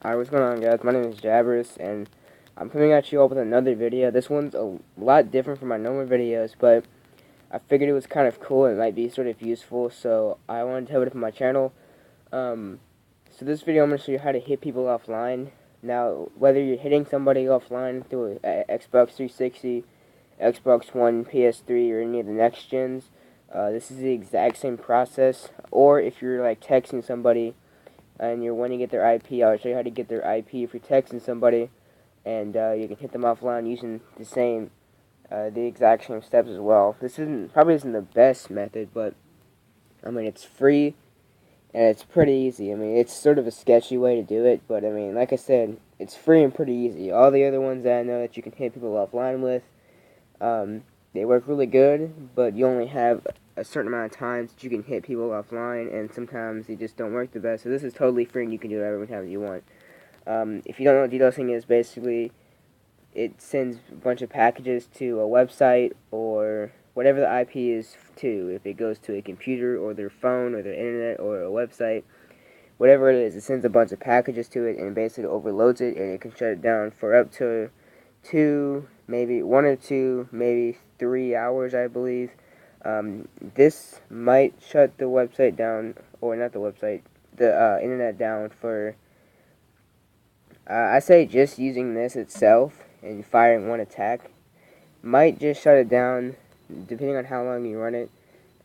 Hi, what's going on, guys? My name is Jabris, and I'm coming at you all with another video. This one's a lot different from my normal videos, but I figured it was kind of cool and it might be sort of useful, so I wanted to have it up on my channel. So this video I'm going to show you how to hit people offline. Now, whether you're hitting somebody offline through Xbox 360, Xbox One, PS3, or any of the next gens, this is the exact same process. Or if you're like texting somebody and you're wanting to get their IP, I'll show you how to get their IP if you're texting somebody, and you can hit them offline using the exact same steps as well. This probably isn't the best method, but I mean it's free and it's pretty easy. I mean it's sort of a sketchy way to do it, but I mean like I said, it's free and pretty easy. All the other ones that I know that you can hit people offline with, they work really good, but you only have a certain amount of times that you can hit people offline, and sometimes they just don't work the best. So this is totally free, and you can do it every time you want. If you don't know what DDoSing is, basically it sends a bunch of packages to a website or whatever the IP is to. If it goes to a computer or their phone or their internet or a website, whatever it is, it sends a bunch of packages to it and basically overloads it, and it can shut it down for up to 1 or 2, maybe 3 hours, I believe. This might shut the website down, or not the website, the internet down for, I say just using this itself and firing one attack might just shut it down, depending on how long you run it.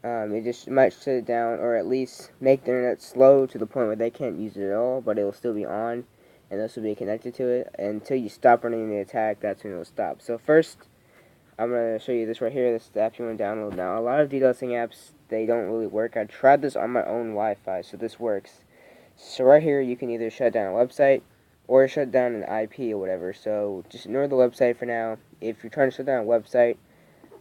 It just might shut it down, or at least make the internet slow to the point where they can't use it at all, but it will still be on, and they'll still be connected to it. And until you stop running the attack, that's when it will stop. So first, I'm going to show you this right here. This is the app you want to download now. A lot of DDoSing apps, they don't really work. I tried this on my own Wi-Fi, so this works. So right here, you can either shut down a website or shut down an IP or whatever. So just ignore the website for now. If you're trying to shut down a website,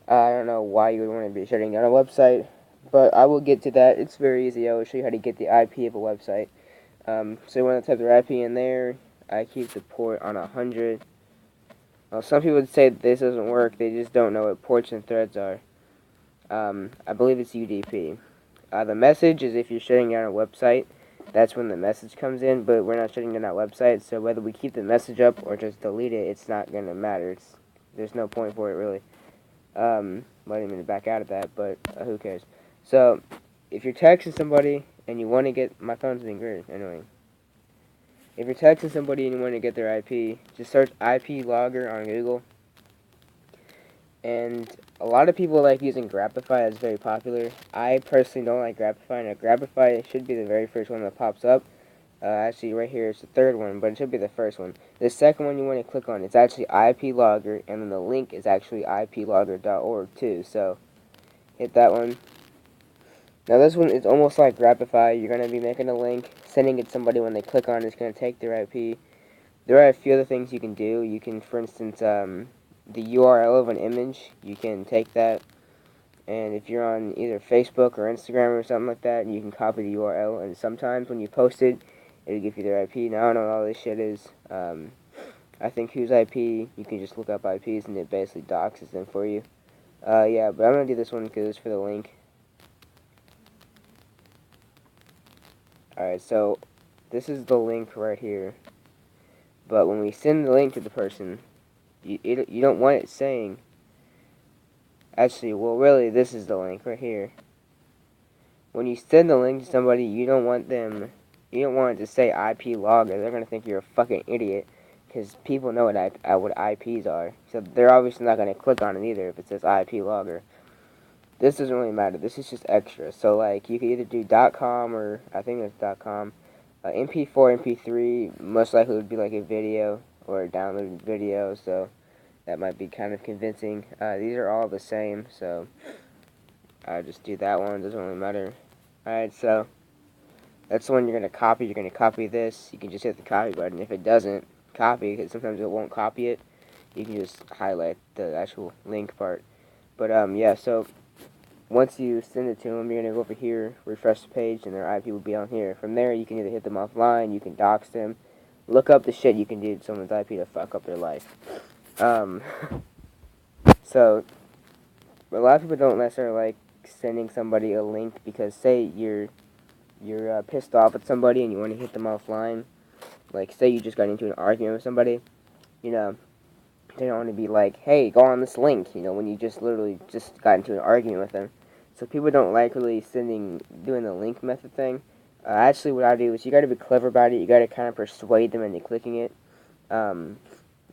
I don't know why you would want to be shutting down a website, but I will get to that. It's very easy. I will show you how to get the IP of a website. So you want to type the IP in there. I keep the port on 100. Well, some people would say that this doesn't work. They just don't know what ports and threads are. I believe it's UDP. The message is if you're shutting down a website, that's when the message comes in, but we're not shutting down that website, so whether we keep the message up or just delete it, it's not going to matter. There's no point for it, really. I didn't mean to back out of that, but who cares? So, if you're texting somebody and you want to get... My phone's being weird, anyway. If you're texting somebody and you want to get their IP, just search IP logger on Google. And a lot of people like using Grapify. It's very popular. I personally don't like Grapify. Now, Grapify should be the very first one that pops up. Actually, right here is the third one, but it should be the first one. The second one you want to click on, it's actually IP logger, and then the link is actually iplogger.org too. So, hit that one. Now this one is almost like Grapify. You're going to be making a link, sending it to somebody. When they click on it, it's going to take their IP. There are a few other things you can do. You can, for instance, the URL of an image, you can take that, and if you're on either Facebook or Instagram or something like that, you can copy the URL, and sometimes when you post it, it'll give you their IP. Now, I don't know what all this shit is. I think whose IP, you can just look up IPs, and it basically doxes them for you. Yeah, but I'm going to do this one because it's for the link. Alright, so this is the link right here. But when we send the link to the person, you don't want it saying... Actually, well, really, this is the link right here. When you send the link to somebody, you don't want it to say IP logger. They're going to think you're a fucking idiot, because people know what IPs are. So they're obviously not going to click on it either if it says IP logger. This doesn't really matter. This is just extra. So, like, you can either do .com or, I think it's .com. MP4, MP3, most likely would be like a video or a downloaded video, so that might be kind of convincing. These are all the same, so I just do that one. Doesn't really matter. Alright, so that's the one you're going to copy. You're going to copy this. You can just hit the copy button. If it doesn't copy, because sometimes it won't copy it, you can just highlight the actual link part. But, yeah, so once you send it to them, you're going to go over here, refresh the page, and their IP will be on here. From there, you can either hit them offline, you can dox them, look up the shit you can do to someone's IP to fuck up their life. So, a lot of people don't necessarily like sending somebody a link, because say you're pissed off at somebody and you want to hit them offline. Like, say you just got into an argument with somebody, you know, they don't want to be like, hey, go on this link, you know, when you just literally just got into an argument with them. So people don't like really doing the link method thing. Actually, what I do is you got to be clever about it. You got to kind of persuade them into clicking it.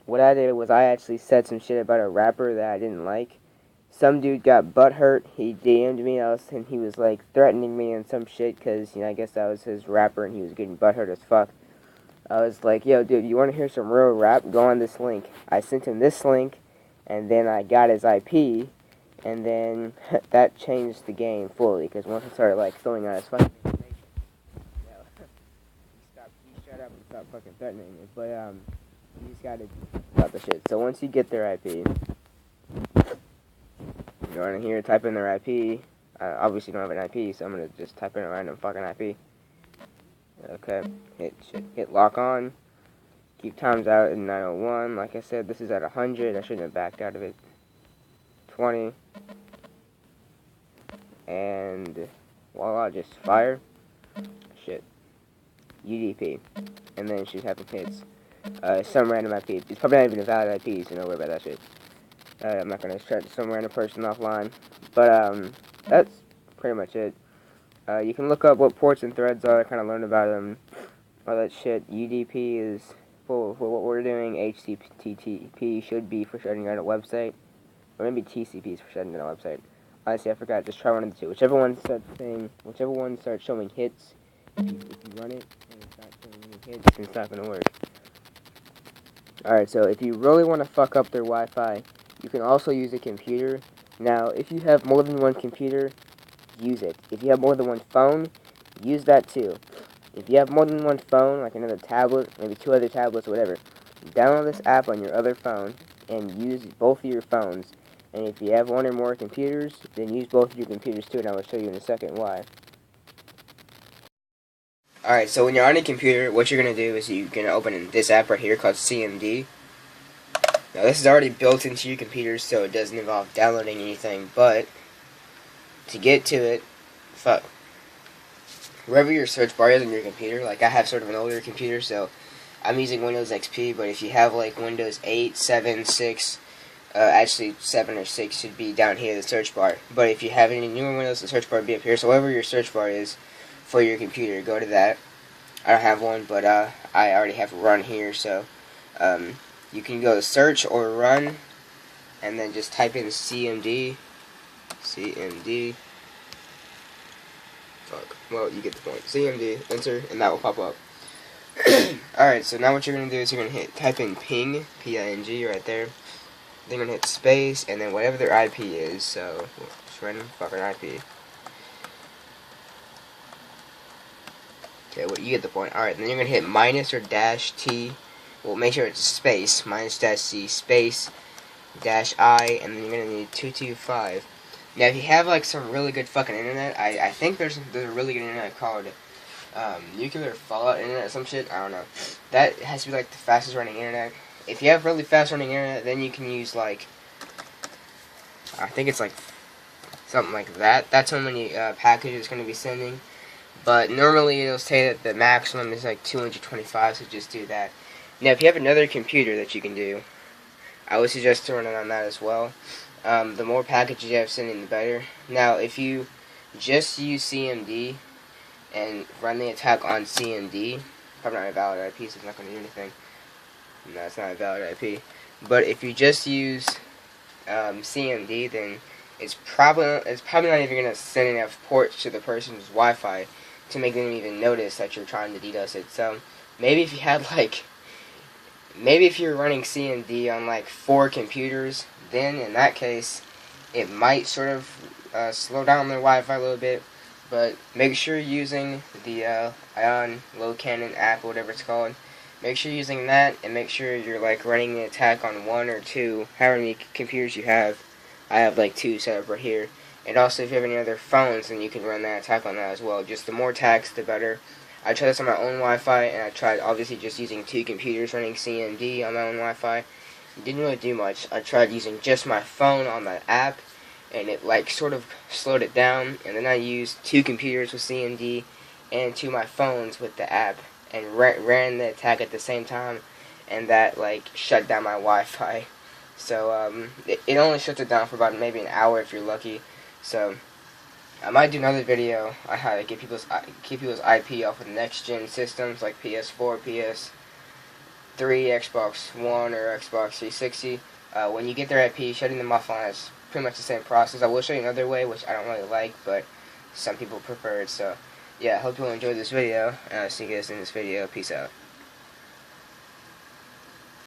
What I did was I actually said some shit about a rapper that I didn't like. Some dude got butthurt. He DM'd me, and he was like threatening me and some shit because, you know, I guess I was his rapper and he was getting butthurt as fuck. I was like, yo, dude, you want to hear some real rap? Go on this link. I sent him this link, and then I got his IP, and then that changed the game fully, because once I started, like, throwing out his fucking information, you know, he shut up and stopped fucking threatening me. But, you just gotta stop the shit. So once you get their IP, you go in here, type in their IP. I obviously don't have an IP, so I'm gonna just type in a random fucking IP. Okay, hit lock on. Keep times out at 901. Like I said, this is at 100. I shouldn't have backed out of it. 20. And voila, just fire. Shit. UDP. And then she's having hits. Some random IP. It's probably not even a valid IP, so don't worry about that shit. I'm not gonna try some random person offline. But, that's pretty much it. You can look up what ports and threads are, kind of learn about them, all that shit. UDP is for what we're doing. HTTP should be for shutting down a website, or maybe TCP is for shutting down a website. Honestly, I forgot. Just try one of the two. Whichever one starts showing hits, if you run it and it's not showing any hits, it's not gonna work. Alright, so if you really want to fuck up their Wi-Fi, you can also use a computer. Now, if you have more than one computer, use it. If you have more than one phone, use that too. If you have more than one phone, like another tablet, maybe 2 other tablets or whatever, download this app on your other phone and use both of your phones. And if you have 1 or more computers, then use both of your computers too, and I will show you in a second why. Alright, so when you're on a computer, what you're going to do is you're going to open this app right here called CMD. Now this is already built into your computer, so it doesn't involve downloading anything, but to get to it, wherever your search bar is on your computer, like I have sort of an older computer, so I'm using Windows XP, but if you have like Windows 8, 7, 6, actually 7 or 6 should be down here in the search bar. But if you have any newer Windows, the search bar will be up here, so wherever your search bar is for your computer, go to that. I don't have one, but I already have run here, so you can go to search or run, and then just type in CMD. Well, you get the point. CMD, enter, and that will pop up. Alright, so now what you're going to do is you're going to type in ping, P-I-N-G, right there. Then you're going to hit space, and then whatever their IP is, so, just random fucking IP. Okay, well, you get the point. Alright, then you're going to hit minus or dash T. Well, make sure it's space, minus dash C, space, dash I, and then you're going to need 225. Now, if you have, like, some really good fucking internet, I think there's a really good internet called nuclear fallout internet or some shit. I don't know. That has to be, like, the fastest running internet. If you have really fast running internet, then you can use, like, I think it's, like, something like that. That's how many packages it's going to be sending. But normally, it'll say that the maximum is, like, 225, so just do that. Now, if you have another computer that you can do, I would suggest to run it on that as well. The more packages you have sending, the better. Now, if you just use CMD and run the attack on CMD, probably not a valid IP, so it's not going to do anything. No, it's not a valid IP. But if you just use CMD, then it's probably not even going to send enough ports to the person's Wi-Fi to make them even notice that you're trying to DDoS it. So maybe if you had maybe if you're running CMD on like 4 computers, then in that case, it might sort of slow down their Wi-Fi a little bit. But make sure you're using the Ion Low Cannon app, or whatever it's called. Make sure you're using that, and make sure you're like running the attack on 1 or 2, however many computers you have. I have like 2 set up right here. And also, if you have any other phones, then you can run that attack on that as well. Just the more attacks, the better. I tried this on my own Wi-Fi, and I tried obviously just using 2 computers running CMD on my own Wi-Fi. It didn't really do much. I tried using just my phone on that app, and it like sort of slowed it down. And then I used 2 computers with CMD and 2 of my phones with the app, and ran the attack at the same time, and that like shut down my Wi-Fi. So it only shuts it down for about maybe an hour if you're lucky. So I might do another video on how to get keep people's IP off of next gen systems like PS4, PS3, Xbox One, or Xbox 360. When you get their IP, shutting them offline is pretty much the same process. I will show you another way, which I don't really like, but some people prefer it. So yeah, I hope you all enjoyed this video. See you guys in this video. Peace out.